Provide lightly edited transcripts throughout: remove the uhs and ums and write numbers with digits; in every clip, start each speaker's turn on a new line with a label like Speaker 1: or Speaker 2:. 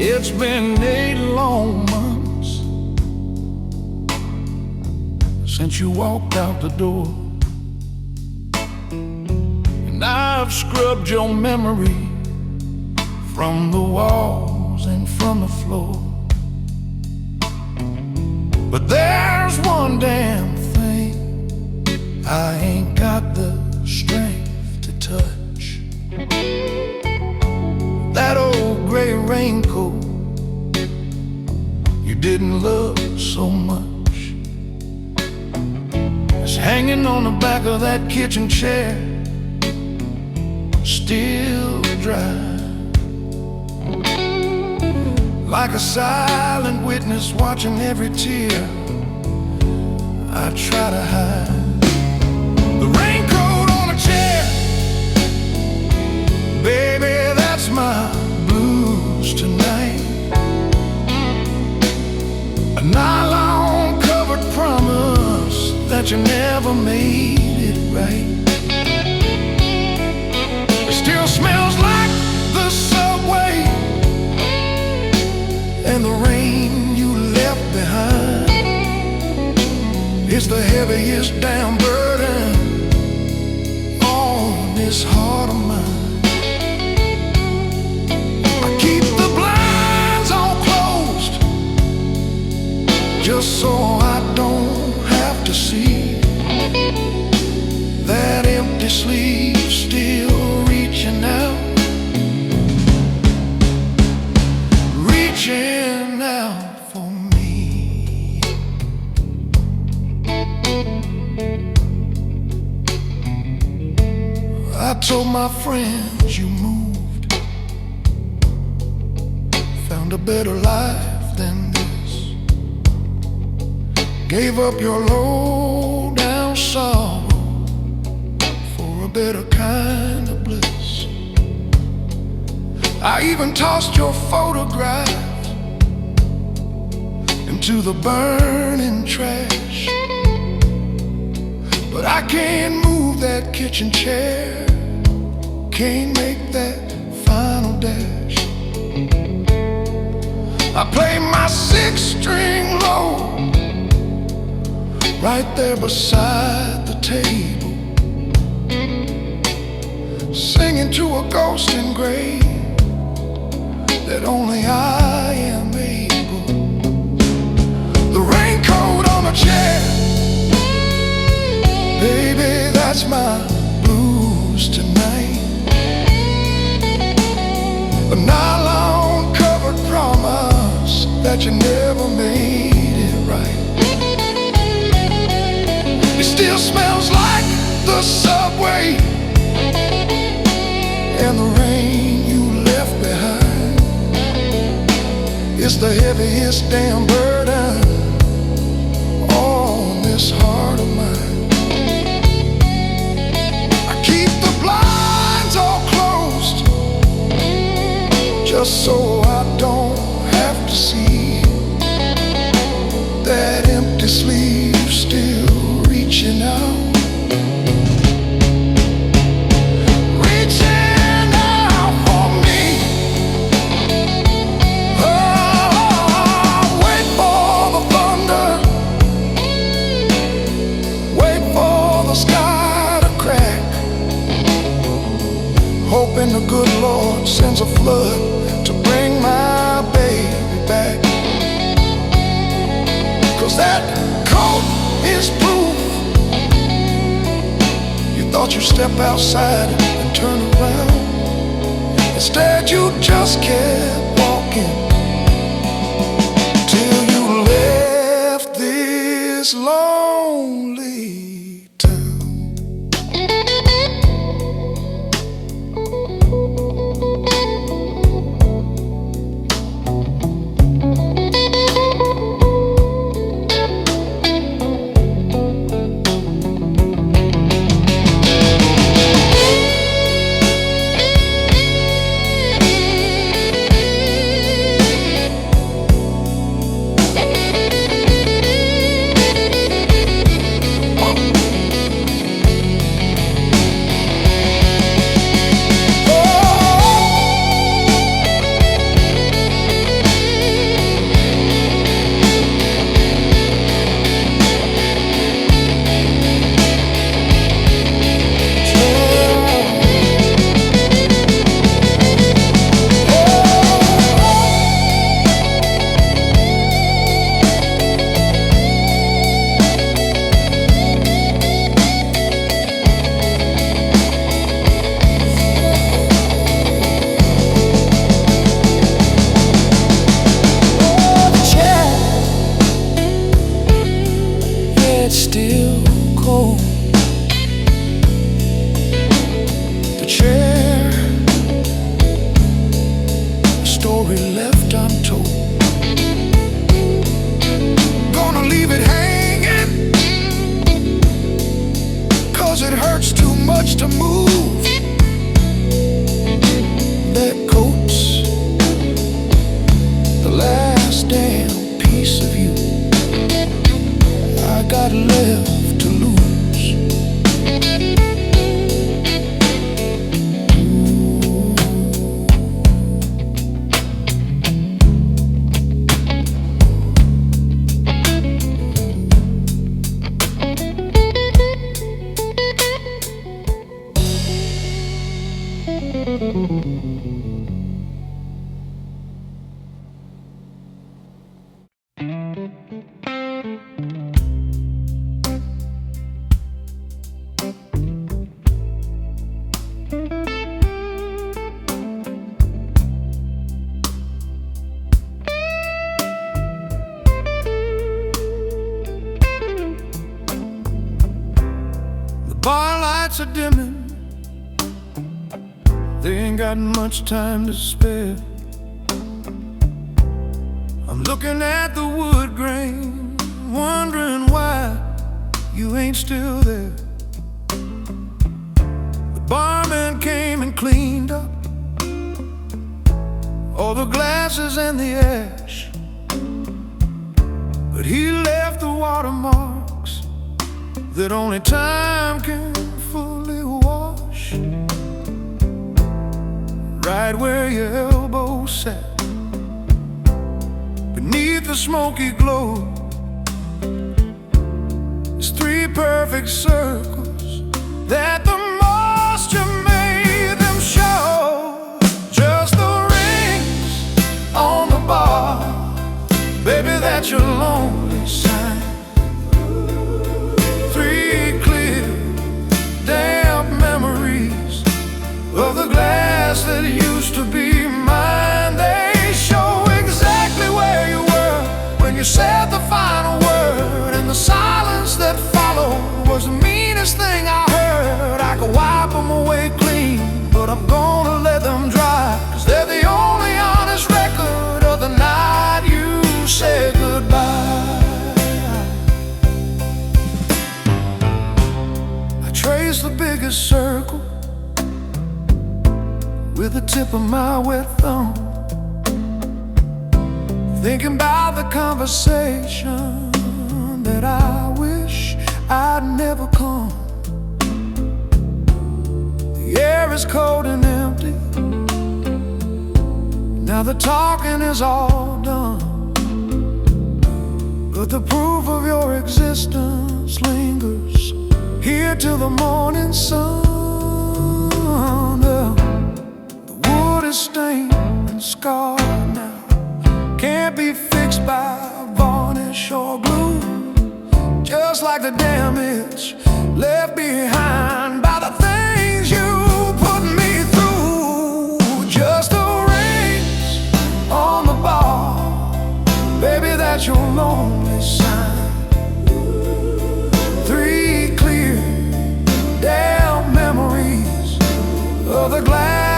Speaker 1: It's been 8 long months since you walked out the door, and I've scrubbed your memory from the walls and from the floor. But there's one damn thing I ain't got the strength to touch. That old gray raincoat you didn't love so much, it's hanging on the back of that kitchen chair, still dry, like a silent witness watching every tear I try to hide. The raincoat on a chair, baby, that's my blues tonight. A nylon covered promise that you never made it right. It still smells like the subway and the rain you left behind. It's the heaviest damn burden on this heart of mine. Just so I don't have to see that empty sleeve still reaching out, reaching out for me. I told my friends you moved, found a better life than this. Gave up your low-down sorrow for a better kind of bliss. I even tossed your photograph into the burning trash. But I can't move that kitchen chair, can't make that final dash. I play my 6-string low right there beside the table, singing to a ghost in gray that only I am able. The raincoat on a chair, baby, that's my blues tonight. A nylon covered promise that you never made it right. It still smells like the subway and the rain you left behind. It's the heaviest damn burden on this heart of mine. I keep the blinds all closed just so I don't have to see that empty sleeve still reaching out, reaching out for me. Oh, wait for the thunder, wait for the sky to crack, hoping the good Lord sends a flood to bring my baby back. 'Cause that coat is proof. You thought you'd step outside and turn around, Instead you just kept walking till you left this lonely town. It's still cold. The chair, a story left untold. Gonna leave it hanging, 'cause it hurts too much to move. That coat's the last damn piece of you I got left to lose. Bar lights are dimming, they ain't got much time to spare. I'm looking at the wood grain, wondering why you ain't still there. The barman came and cleaned up all the glasses and the ash, but he left the watermarks that only time can fully wash. Right where your elbow sat, beneath the smoky glow, there's three perfect circles that the moisture made them show. Just the rings on the bar, baby, that's your lonely sign. Of the glass that used to be mine, they show exactly where you were when you said the final word. And the silence that followed was the meanest thing I heard. I could wipe them away clean, but I'm gonna let them dry, 'cause they're the only honest record of the night you said goodbye. I trace the biggest circle with the tip of my wet thumb, thinking about the conversation that I wish I'd never come. The air is cold and empty, now the talking is all done, but the proof of your existence lingers here till the morning sun. Stained and scarred now, can't be fixed by varnish or glue, just like the damage left behind by the things you put me through. Just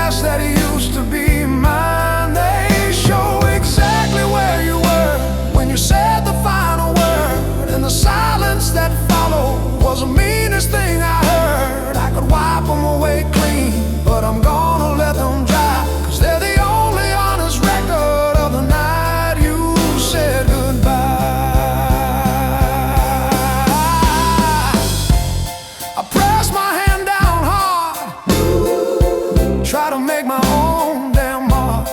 Speaker 1: glass that used to be mine. They show exactly where you were when you said the final word, and the silence that followed was the meanest thing I heard. I could wipe them away clean, but I'm gonna let them dry, 'cause they're the only honest record of the night you said goodbye. I press my hand down hard, try to make my own damn mark,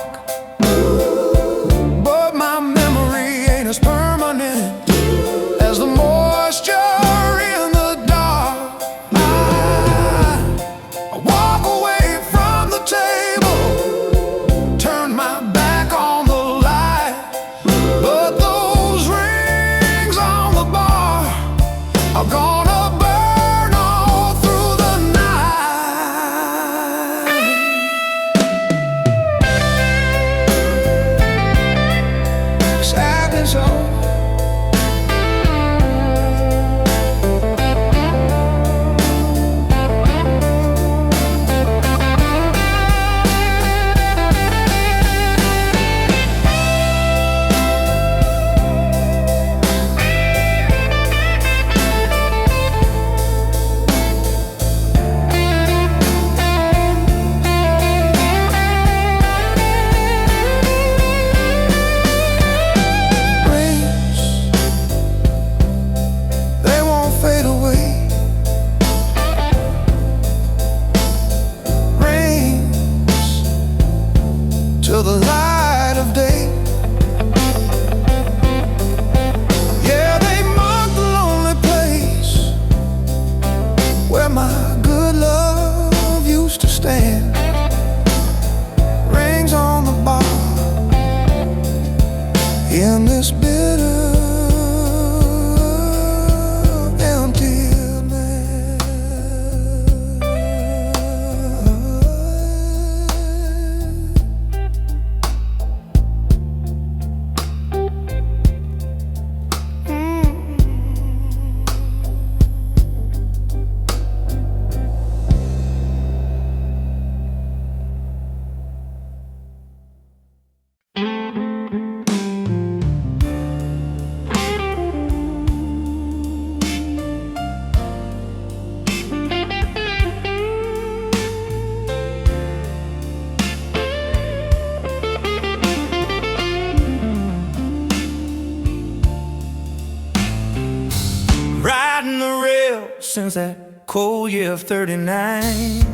Speaker 1: but my memory ain't as permanent as the moisture in the dark. I walk away from the table, turn my back on the light, but those rings on the bar are gonna burn all through the night. Sadly so. Till the light of day. Yeah, they mark the lonely place where my good love used to stand. Rings on the bar in this bitter riding the rail since that cold year of '39.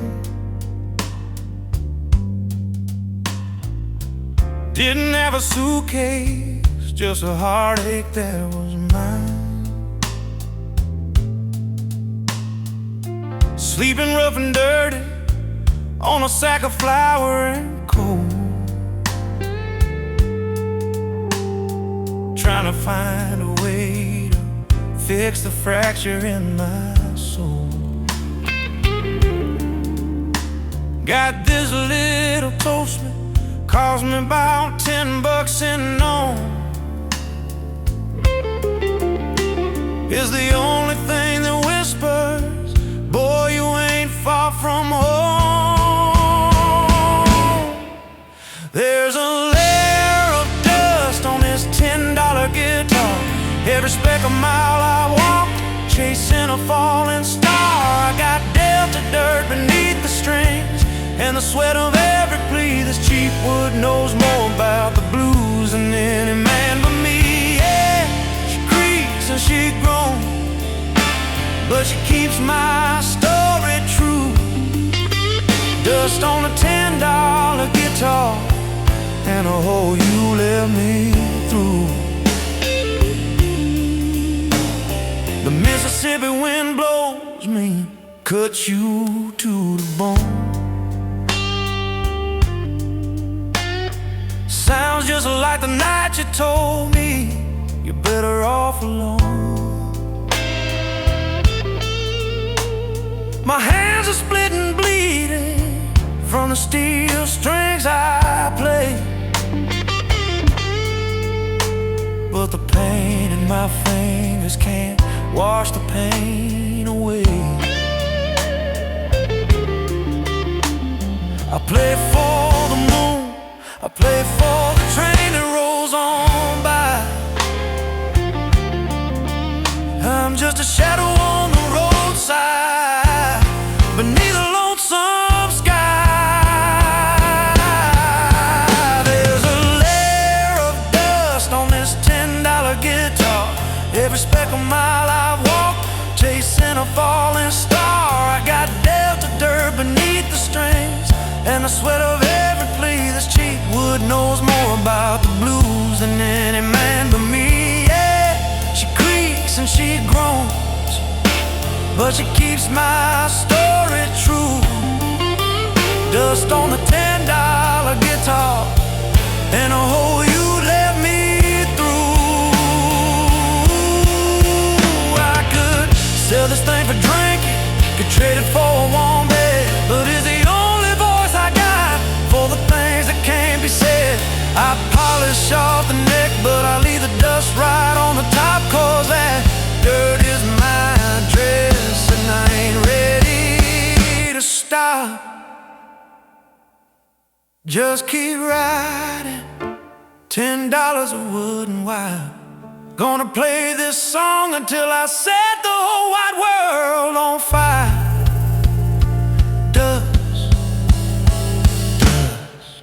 Speaker 1: Didn't have a suitcase, just a heartache that was mine. Sleeping rough and dirty on a sack of flour and coal, trying to find a way to fix the fracture in my soul. Got this little toastman, cost me about $10 in on. Is the only thing that whispers, boy, you ain't far from home. There's a layer of dust on this $10 guitar. Every speck of mile I walked, chasing a falling star. I got dealt a dirt beneath the strings, and the sweat of every plea. This cheap wood knows more about the blues than any man but me. Yeah, she creaks and she groans, but she keeps my story true. Dust on a $10 guitar, and a hole you left me through. The Mississippi wind blows me, cuts you to the bone. Sounds just like the night you told me you're better off alone. My hands are split and bleeding from the steel strings I play, but the pain in my fingers can't wash the pain away. I play for the moon, I play for the train that rolls on by. I'm just a shadow on the roadside, beneath a lonesome sky. There's a layer of dust on this $10 guitar. Every speck of mile I've walked, chasing a falling star. I got dealt a dirt beneath the strings, and the sweat of every plea that's cheap. Wood knows more about the blues than any man but me. Yeah, she creaks and she groans, but she keeps my story true. Dust on the $10 guitar, and a hole you let me through. I could sell this thing for drinking, could trade it for a warm bed, but it's the only voice I got for the things that can't be said. I polish off the neck, but I leave the dust right on the top, 'cause that dirt is my dress, and I ain't ready to stop. Just keep riding, $10 of wood and wire. Gonna play this song until I set the whole wide world on fire. Dust, dust.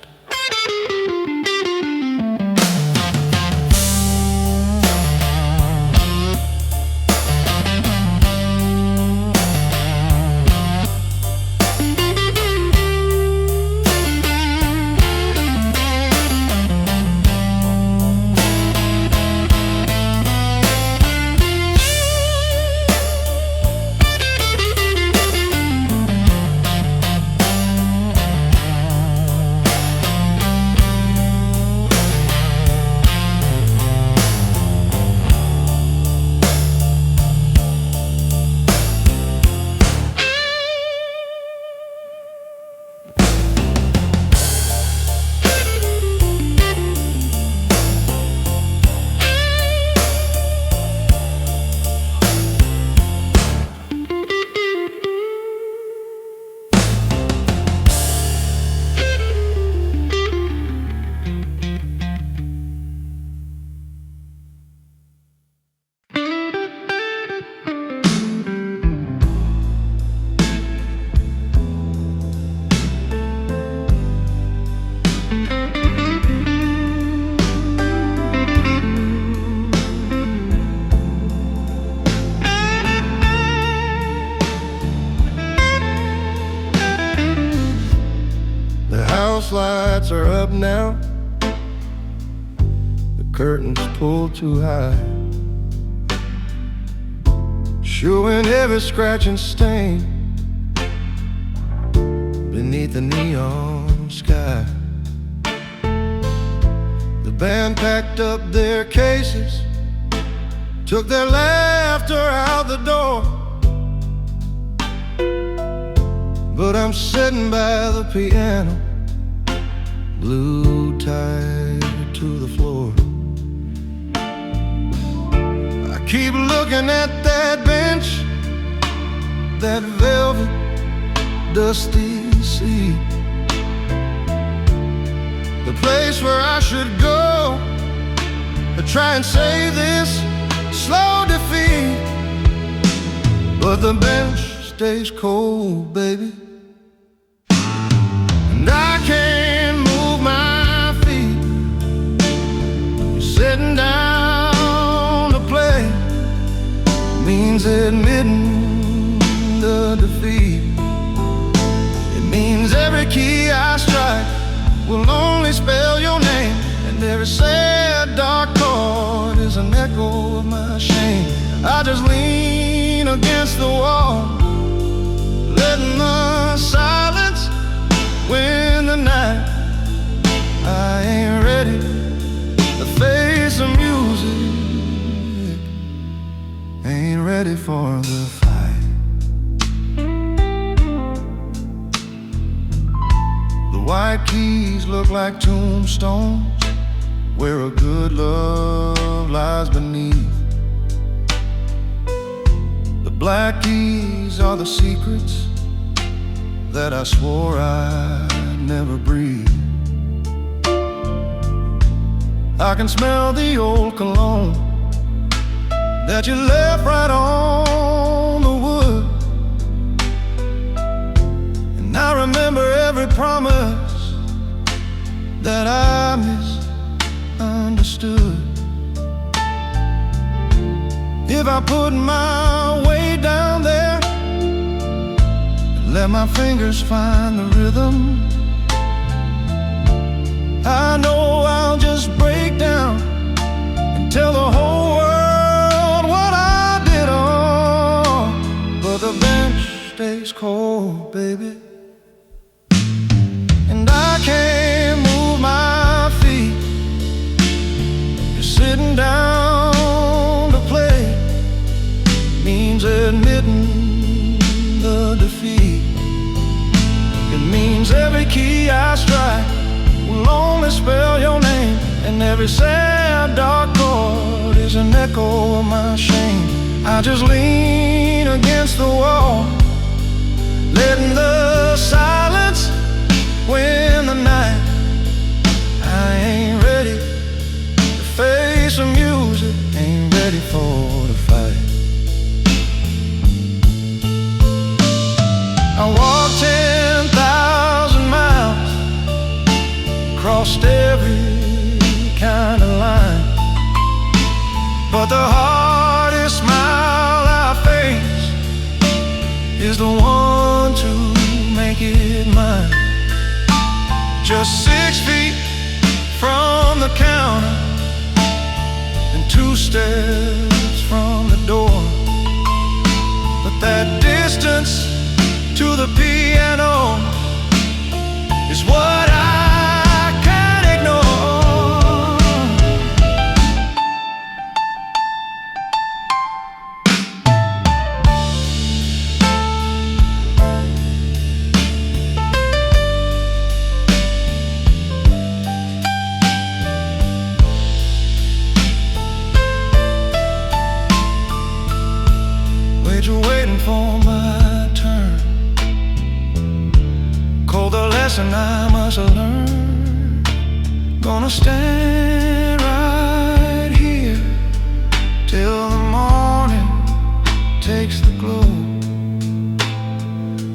Speaker 2: House lights are up now, the curtains pulled too high, showing every scratch and stain beneath the neon sky. The band packed up their cases, took their laughter out the door, but I'm sitting by the piano, glued tight to the floor. I keep looking at that bench, that velvet, dusty seat, the place where I should go to try and save this slow defeat. But the bench stays cold, baby, and I can't move my feet. You're sitting down to play means admitting the defeat. It means every key I strike will only spell your name, and every sad dark chord is an echo of my shame. I just lean against the wall, letting the silence win the night. I ain't ready to face the music, ain't ready for the fight. The white keys look like tombstones where a good love lies beneath. The black keys are the secrets that I swore I'd never breathe. I can smell the old cologne that you left right on the wood, and I remember every promise that I misunderstood. If I put my way down there and let my fingers find the rhythm, I know I'll just break down and tell the whole world what I did. Oh, but the bench stays cold, baby, and I can't move my feet. You're sitting down to play means admitting the defeat. It means every key I strike will only spell your name, and every sad dark chord is an echo of my shame. I just lean against the wall, letting the silence win the night. I ain't ready to face the music, ain't ready for the fight. I walked 10,000 miles, crossed every kind of line, but the hardest smile I face is the one to make it mine. Just 6 feet from the counter and 2 steps from the door, but that distance to the piano is what I can't ignore. Wait, you're waiting for my turn. The lesson I must learn. Gonna stand right here till the morning takes the glow.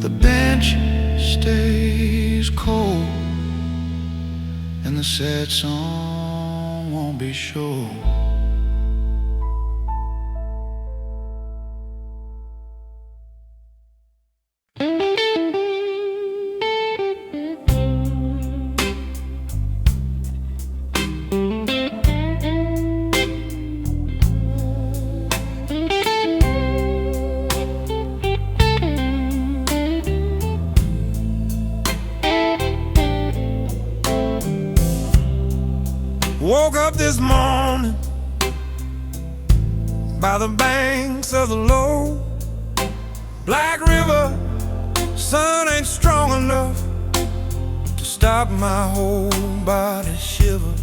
Speaker 2: The bench stays cold, and the sad song won't be sure. Woke up this morning by the banks of the low Black River. Sun ain't strong enough to stop my whole body shiver.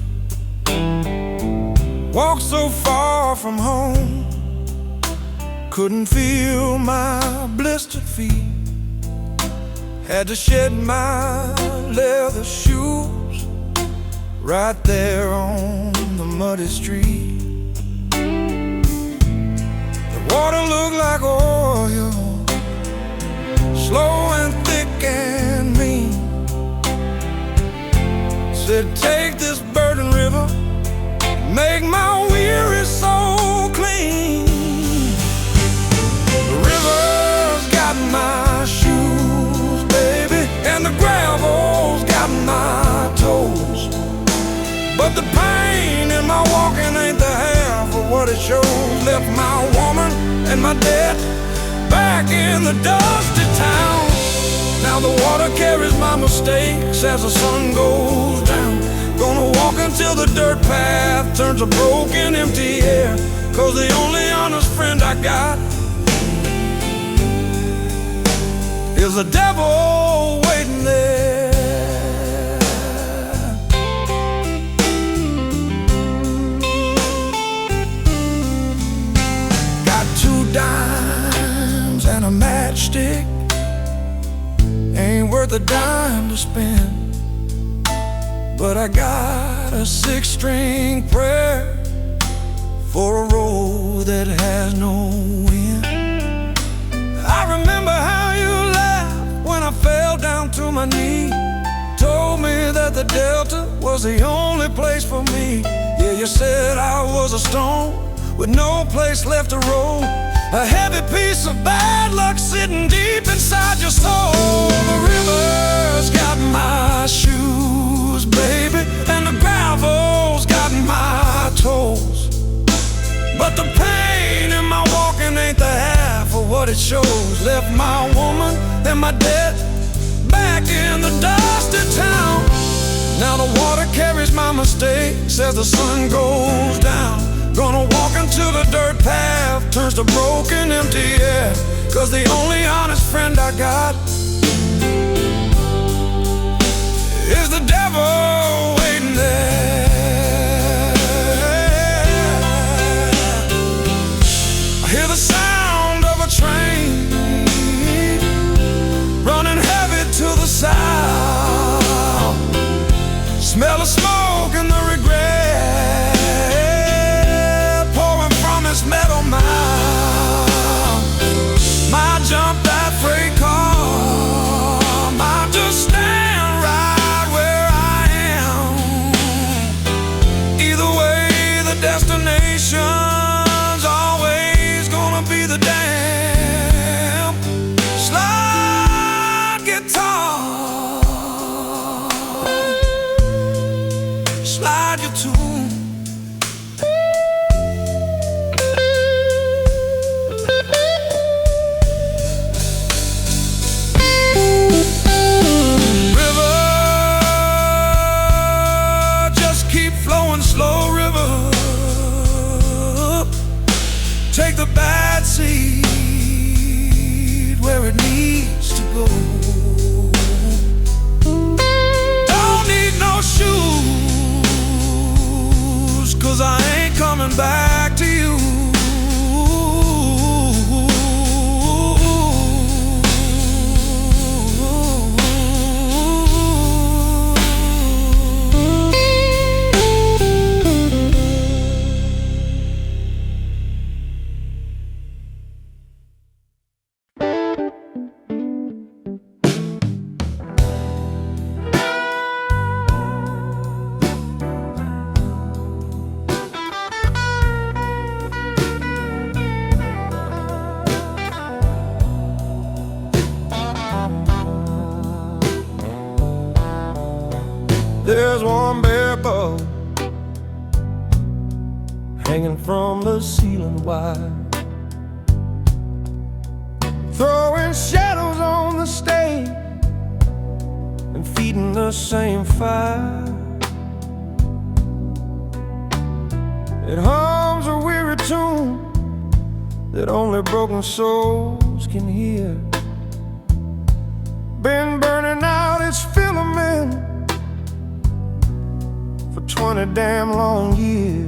Speaker 2: Walked so far from home, couldn't feel my blistered feet. Had to shed my leather shoes right there on the muddy street. The water looked like oil, slow and thick and mean. Said, take this burden, river, make my weary soul clean. The river's got my shoes, baby, and the gravel's got my toes, but the pain in my walking ain't the half of what it shows. Left my woman and my debt back in the dusty town. Now the water carries my mistakes as the sun goes down. Gonna walk until the dirt path turns a broken, empty air. 'Cause the only honest friend I got is the devil waiting there. Dimes and a matchstick, ain't worth a dime to spend.
Speaker 1: but I got a six-string prayer for a road that has no end. I remember how you laughed when I fell down to my knees, told me that the Delta was the only place for me. Yeah, you said I was a stone with no place left to roll, a heavy piece of bad luck sitting deep inside your soul. The river's got my shoes, baby, and the gravel's got my toes, but the pain in my walking ain't the half of what it shows. Left my woman and my debt back in the dusty town. Now the water carries my mistakes as the sun goes down. Gonna walk until the dirt path turns to broken, empty air, 'cause the only honest friend I got is the devil waiting there. I hear the sound of a train running heavy to the south, smell the smoke and the regret pouring from its metal mouth. Might jump that freight car, might just stand right where I am. Either way, the destination's always gonna be the damn slide guitar. Slide your tune. River, just keep flowing slow, river. Take the bad seed where it needs to go. Don't need no shoes, 'cause I ain't coming back to you. There's one bare bug hanging from the ceiling wire, throwing shadows on the stage and feeding the same fire. It hums a weary tune that only broken souls can hear. Been burning out its filament for 20 damn long years.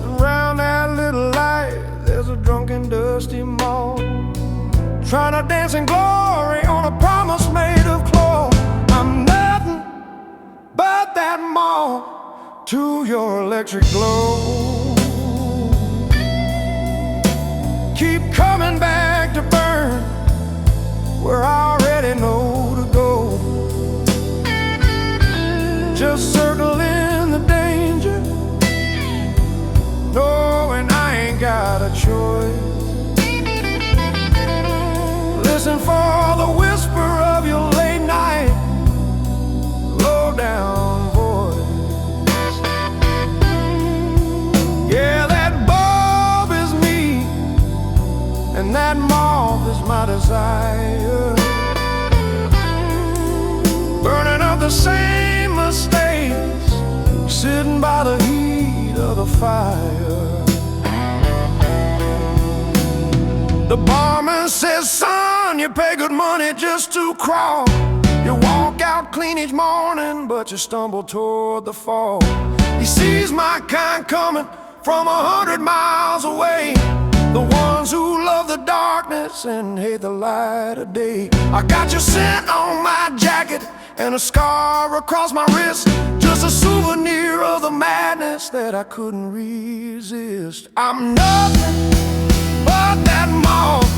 Speaker 1: Around that little light there's a drunken dusty moth, trying to dance in glory on a promise made of cloth. I'm nothing but that moth to your electric glow. Keep coming back to burn where I already know to go. Just circling the danger, knowing I ain't got a choice. Listen for the whisper of your late night, low down voice. Yeah, that bulb is me, and that moth is my desire, burning up the same mistakes, sitting by the heat of the fire. The barman says, son, you pay good money just to crawl. You walk out clean each morning, but you stumble toward the fall. He sees my kind coming from 100 miles away, the ones who love the darkness and hate the light of day. I got your scent on my jacket, and a scar across my wrist, just a souvenir of the madness that I couldn't resist. I'm nothing but that moth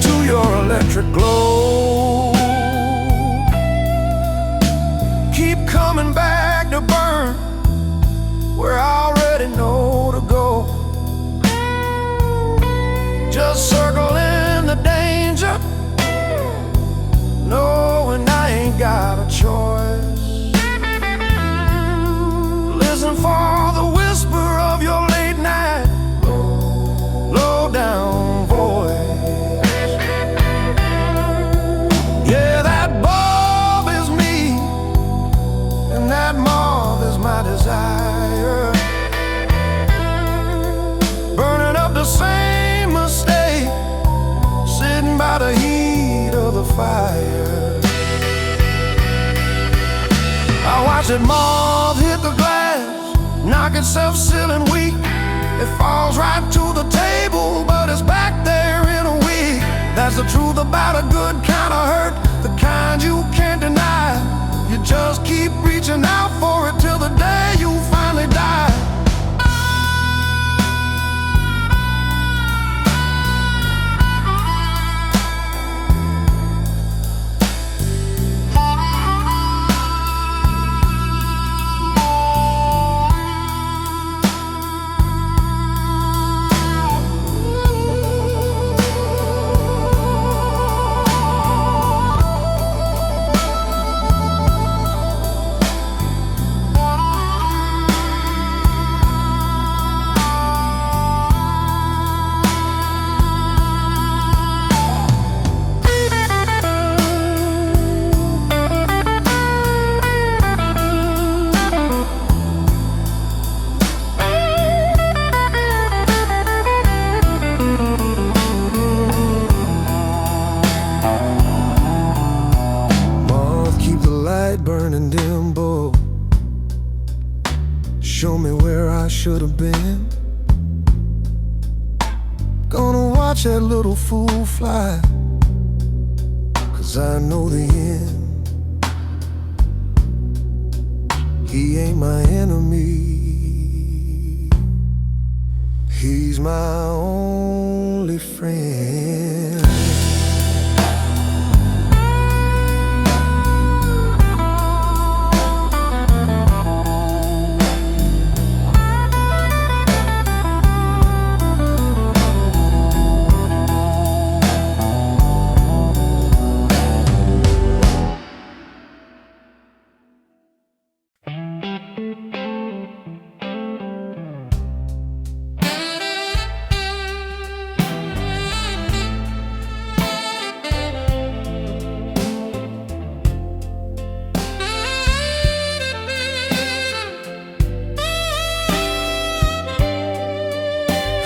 Speaker 1: to your electric glow. Keep coming back to burn where I already know to go. Just circling the danger, knowing I ain't got a choice. Listen for the whisper of your late night low down voice. Yeah, that bulb is me, and that moth is my desire. Burning up the same mistake, sitting by the heat of the fire. I watch that moth hit the glass, knock itself sealing weak. It falls right to the table, but it's back there in a week. That's the truth about a good kind of hurt, the kind you can't deny. You just keep reaching out for it till the day you finally die. Burning dim bulb, show me where I should have been. Gonna watch that little fool fly, 'cause I know the end. He ain't my enemy, he's my only friend.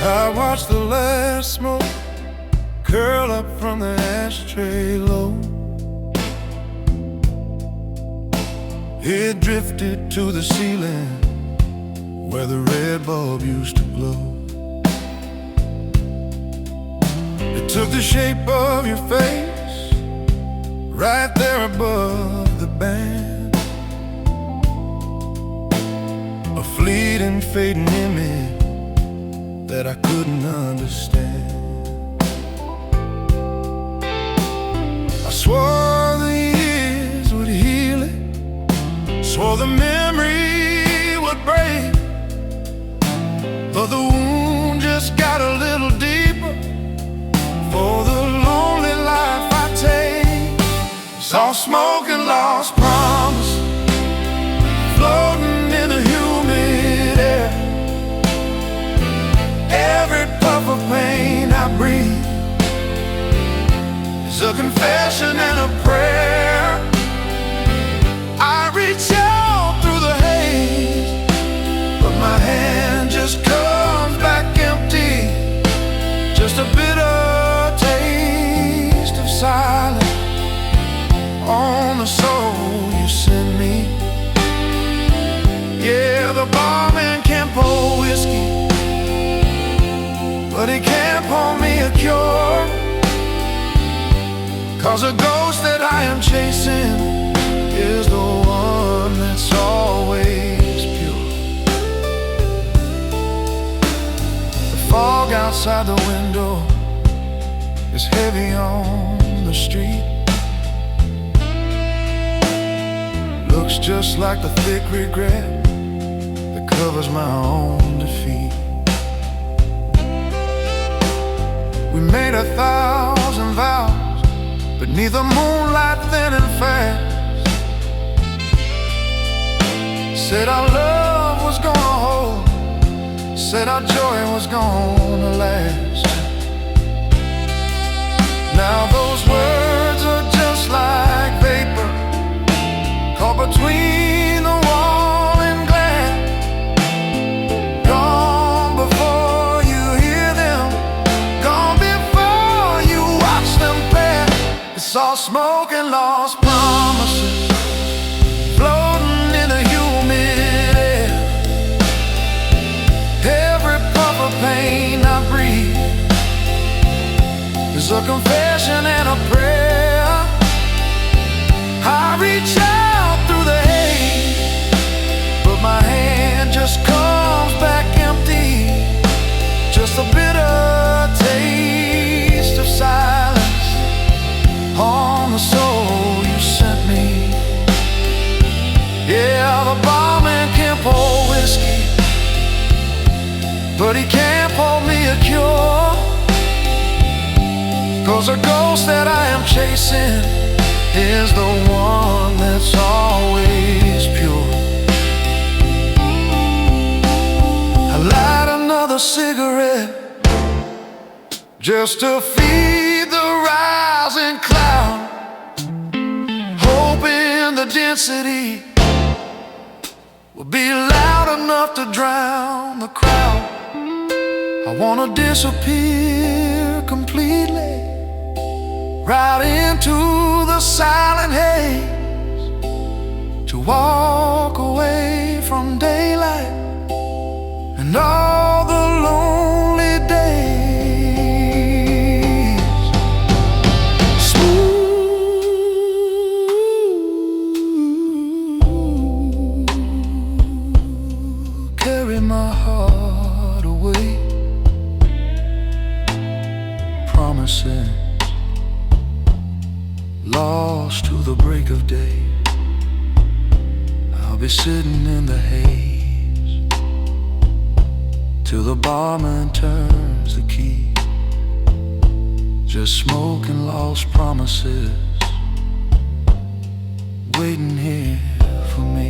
Speaker 1: I watched the last smoke curl up from the ashtray low. It drifted to the ceiling where the red bulb used to glow. It took the shape of your face right there above the band, a fleeting, fading image that I couldn't understand. I swore the years would heal it, swore the memory would break, but the wound just got a little deeper for the lonely life I take. Saw smoke and lost promise floating in the humid air. Every puff of pain I breathe is a confession and a prayer. I reach out through the haze, but my hand just comes back empty. Just a bitter taste of silence on the soul you send me. Yeah, the barman can pour whiskey, but he can't pour me a cure. 'Cause a ghost that I am chasing is the outside the window is heavy on the street. Looks just like the thick regret that covers my own defeat. We made 1,000 vows beneath the moonlight thin and fast. Said our love was gonna hold, said our joy was gonna last. Now those words are just like vapor caught between the wall and glass. Gone before you hear them, gone before you watch them pass. It's all smoke and lost promises floating in the humid air. Every puff of pain I breathe is a confession and a prayer. I reach out through the haze, but my hand just comes back empty. Just a bitter taste of silence on the soul you sent me. Yeah, the barman can pour whiskey, but he can't pour me a cure. 'Cause the ghost that I am chasing is the one that's always pure. I light another cigarette just to feed the rising cloud, hoping the density will be loud enough to drown the crowd. I wanna disappear completely, right into the silent haze, to walk away from daylight and all the lonely days. Smooth, carry my heart away. Promises lost to the break of day. I'll be sitting in the haze till the barman turns the key. Just smoking lost promises, waiting here for me.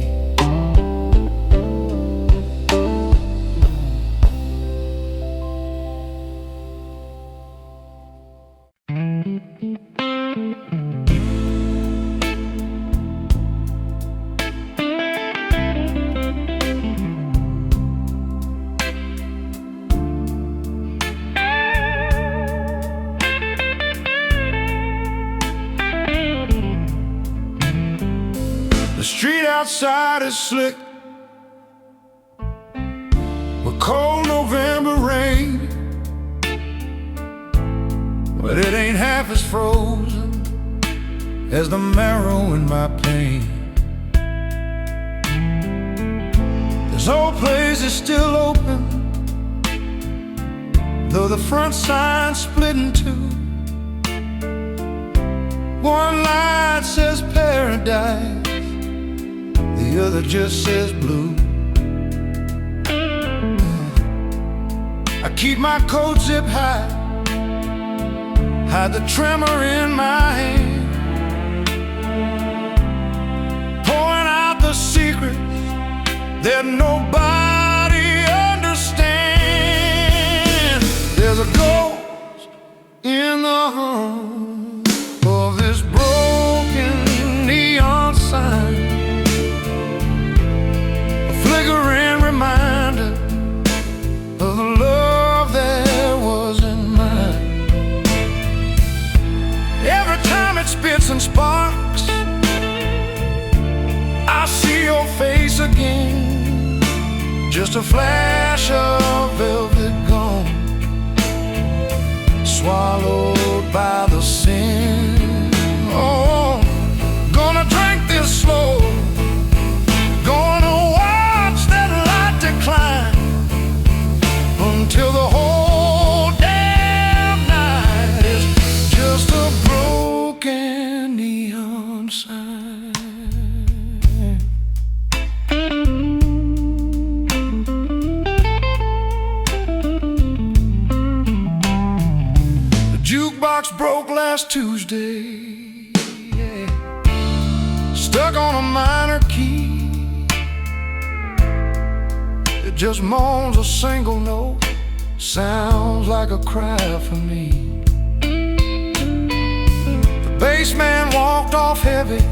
Speaker 1: The street outside is slick with cold November rain, but it ain't half as frozen as the marrow in my pain. This old place is still open, though the front sign's split in two. One light says paradise, the other just says blue. I keep my coat zip high, hide the tremor in my hand, pouring out the secrets that nobody understands. There's a ghost in the hum of this broken neon sign, flickering reminder of the love that wasn't mine. Every time it spits and sparks, I see your face again, just a flash of velvet gone, swallowed by the sin. Oh, gonna drink this slow, gonna watch that light decline until the whole day last Tuesday, yeah. Stuck on a minor key. It just moans a single note, sounds like a cry for me. The bass man walked off heavy,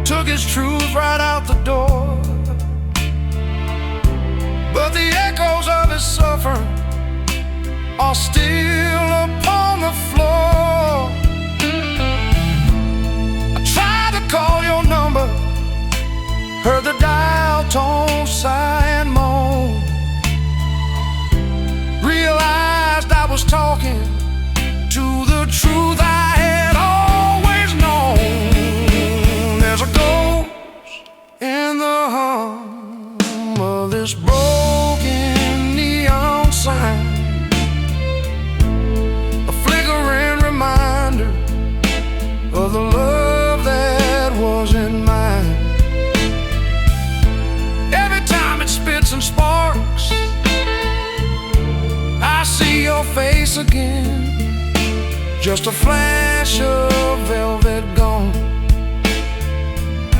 Speaker 1: took his truth right out the door. But the echoes of his suffering are still upon the floor. I tried to call your number, heard the dial tone sigh and moan. Realized I was talking to the truth I had always known. There's a ghost in the hum of this broken neon sign, a flickering reminder of the love that wasn't mine. Every time it spits and sparks, I see your face again, just a flash of velvet gone,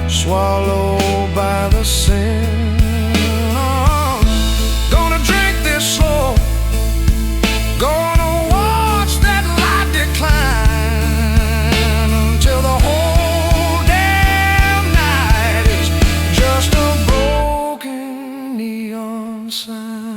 Speaker 1: swallowed by the sin. Gonna drink this slow, gonna watch that light decline until the whole damn night is just a broken neon sign.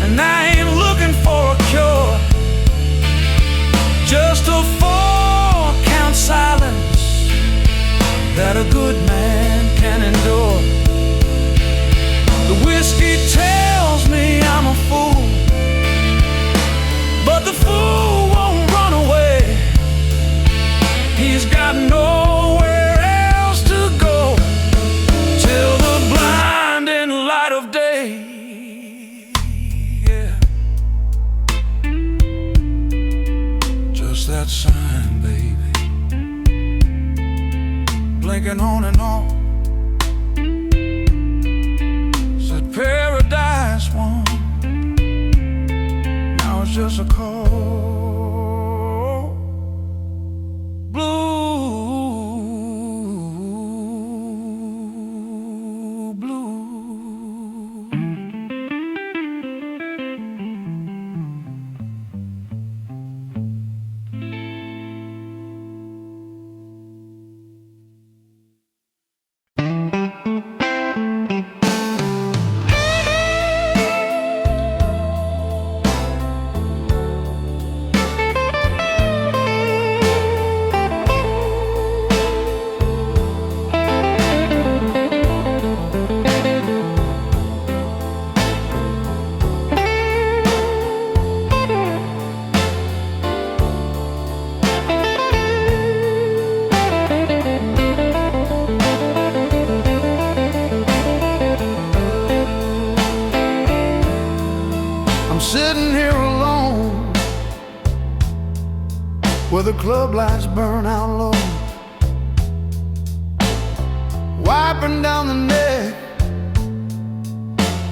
Speaker 1: And I ain't looking for a cure, just a 4-count silence that a good man can endure. The whiskey tells me I'm a fool, but the fool won't run away. He's got nowhere else to go till the blinding light of day. That sign, baby, blinking on and off, said paradise won. Now it's just a cold blue. Sitting here alone, where the club lights burn out low, wiping down the neck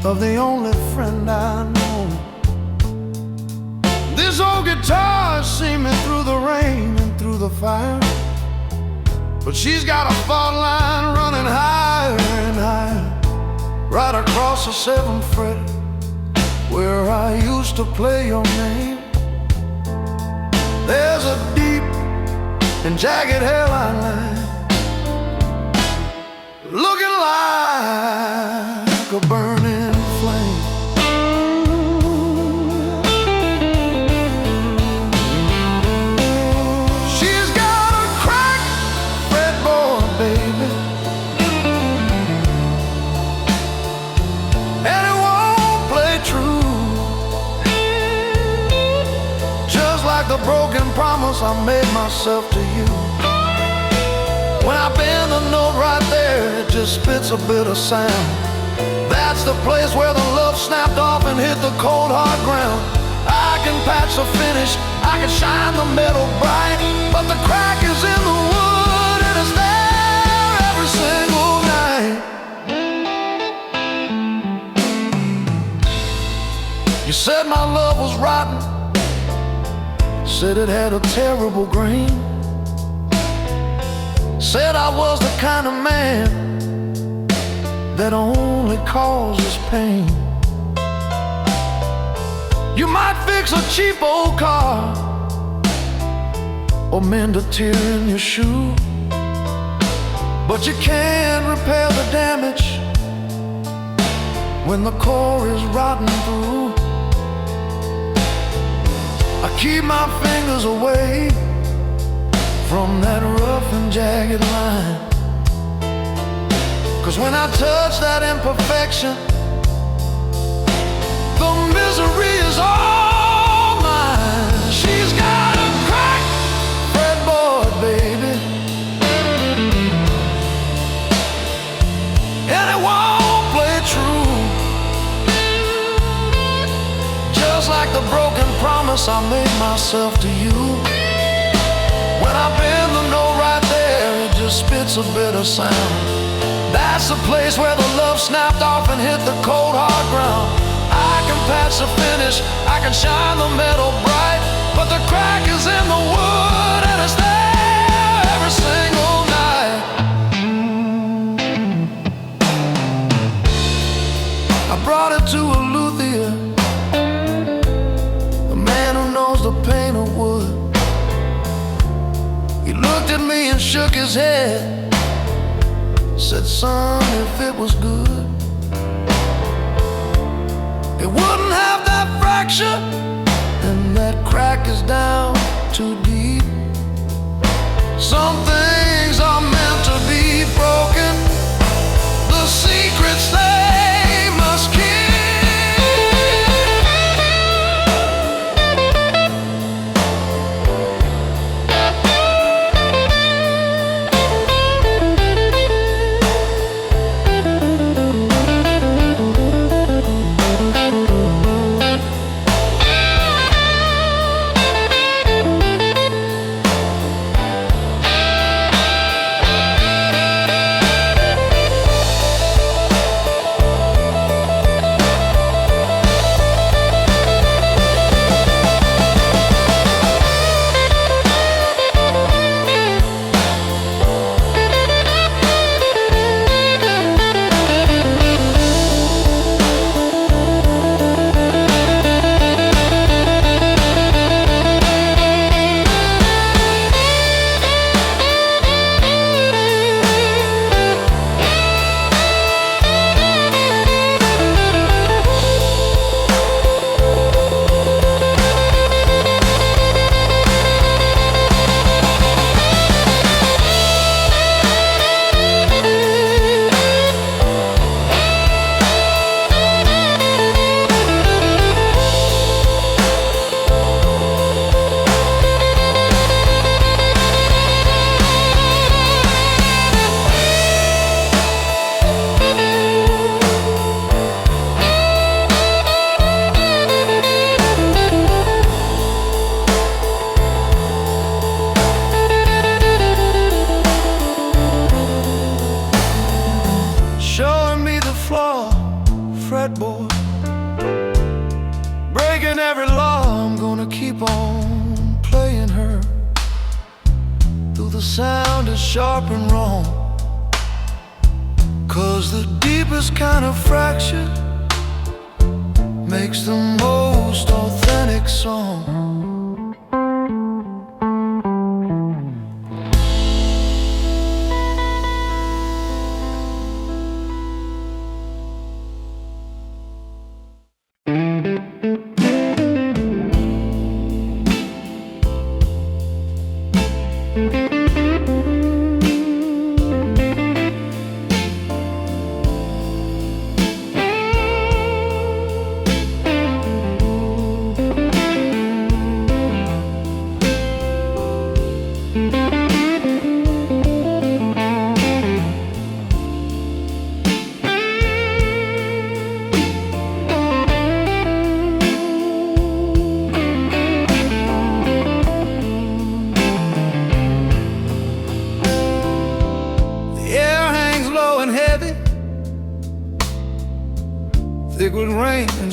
Speaker 1: of the only friend I know. This old guitar has seen me through the rain and through the fire, but she's got a fault line running higher and higher, right across the 7th fret, where I used to play your name. There's a deep and jagged hairline line, looking like a burning flame. She's got a cracked fretboard, baby, broken promise I made myself to you. When I bend the note right there, it just spits a bit of sound. That's the place where the love snapped off and hit the cold hard ground. I can patch the finish, I can shine the metal bright, but the crack is in the wood and it's there every single night. You said my love was rotten, said it had a terrible grain, said I was the kind of man that only causes pain. You might fix a cheap old car or mend a tear in your shoe, but you can't repair the damage when the core is rotten through. I keep my fingers away from that rough and jagged line, 'cause when I touch that imperfection, the misery is all mine. She's got a crack fretboard, baby, and it won't play true. Just like the broken promise I made myself to you. When I bend the note right there, it just spits a bit of sound. That's the place where the love snapped off and hit the cold hard ground. I can patch the finish, I can shine the metal bright, but the crack is in the wood and it's there every single night. I brought it to a luthier, a man who knows the pain of wood. He looked at me and shook his head, said, son, if it was good, it wouldn't have that fracture, and that crack is down too deep. Some things are meant to be broken, the secrets they must keep. Fretboard, breaking every law. I'm gonna keep on playing her, though the sound is sharp and wrong, 'cause the deepest kind of fracture makes the most authentic song.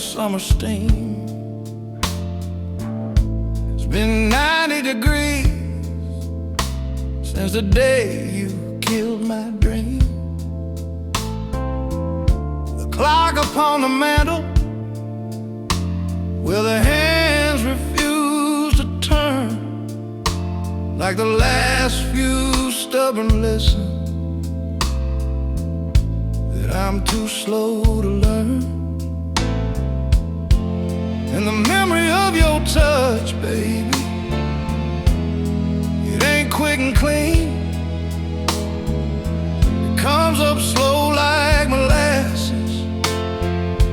Speaker 2: summer steam. It's been 90 degrees since the day you killed my dream. The clock upon the mantle, where the hands refuse to turn, like the last few stubborn lessons that I'm too slow to learn. And the memory of your touch, baby, it ain't quick and clean. It comes up slow like molasses,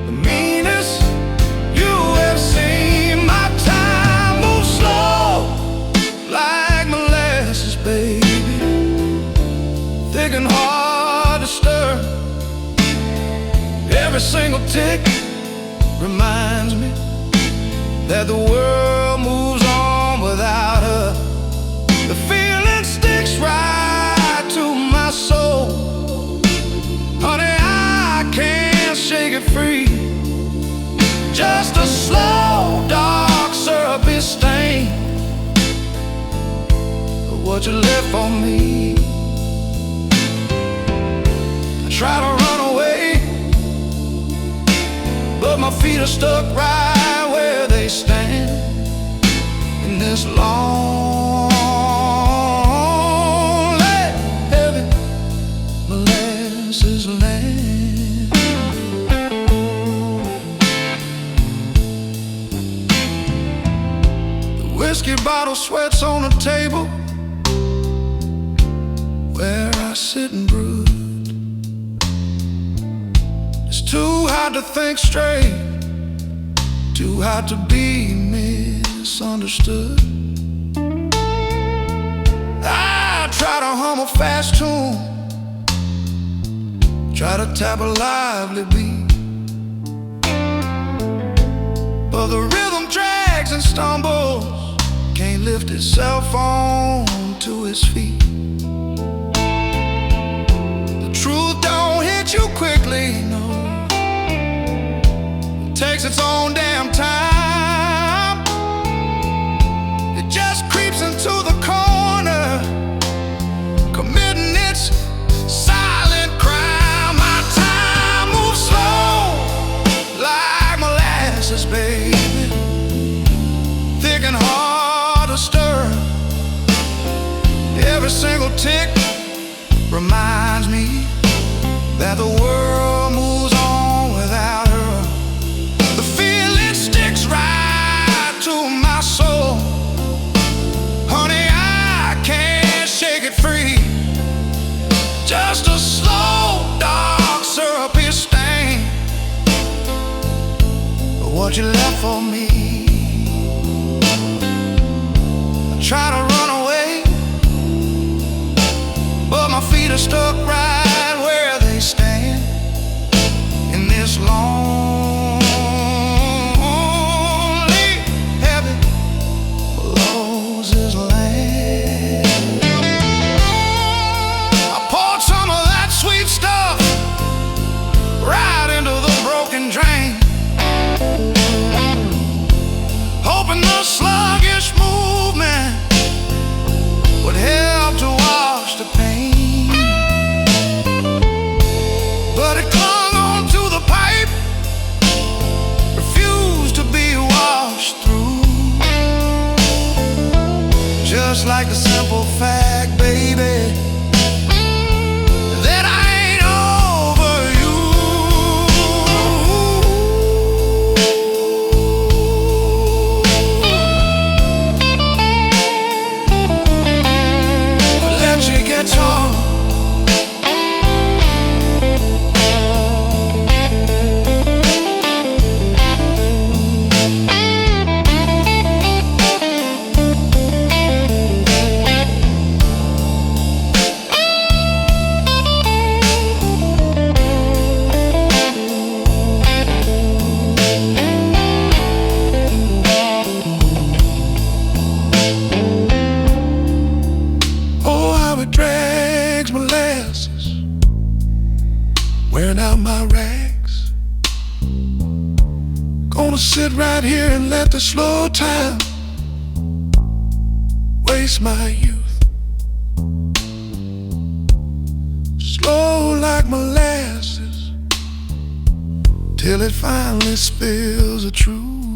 Speaker 2: the meanest you have seen. My time moves slow like molasses, baby, thick and hard to stir. Every single tick reminds me that the world moves on without her. The feeling sticks right to my soul. Honey, I can't shake it free. Just a slow, dark, syrupy stain of what you left for me. I try to run away, but my feet are stuck right where they stand in this lonely, heavy molasses land. The whiskey bottle sweats on the table where I sit and brood. It's too hard to think straight, too hard to be misunderstood. I try to hum a fast tune, try to tap a lively beat, but the rhythm drags and stumbles, can't lift itself onto its feet. The truth don't hit you quickly, no, takes its own damn time. It just creeps into the corner, committing its silent crime. My time moves slow like molasses, baby, thick and hard to stir. Every single tick reminds me that the world moves on without her. Right to my soul. Honey, I can't shake it free. Just a slow, dark, syrupy stain of what you left for me. I try to run away, but my feet are stuck right where they stand in this long, drain, hoping the sluggish movement would help to wash the pain. But it clung onto the pipe, refused to be washed through. Just like the simple fact, baby, that I ain't over you. wearing out my rags,
Speaker 1: Gonna sit right here and let the slow time waste my youth. Slow like molasses till it finally spills the truth.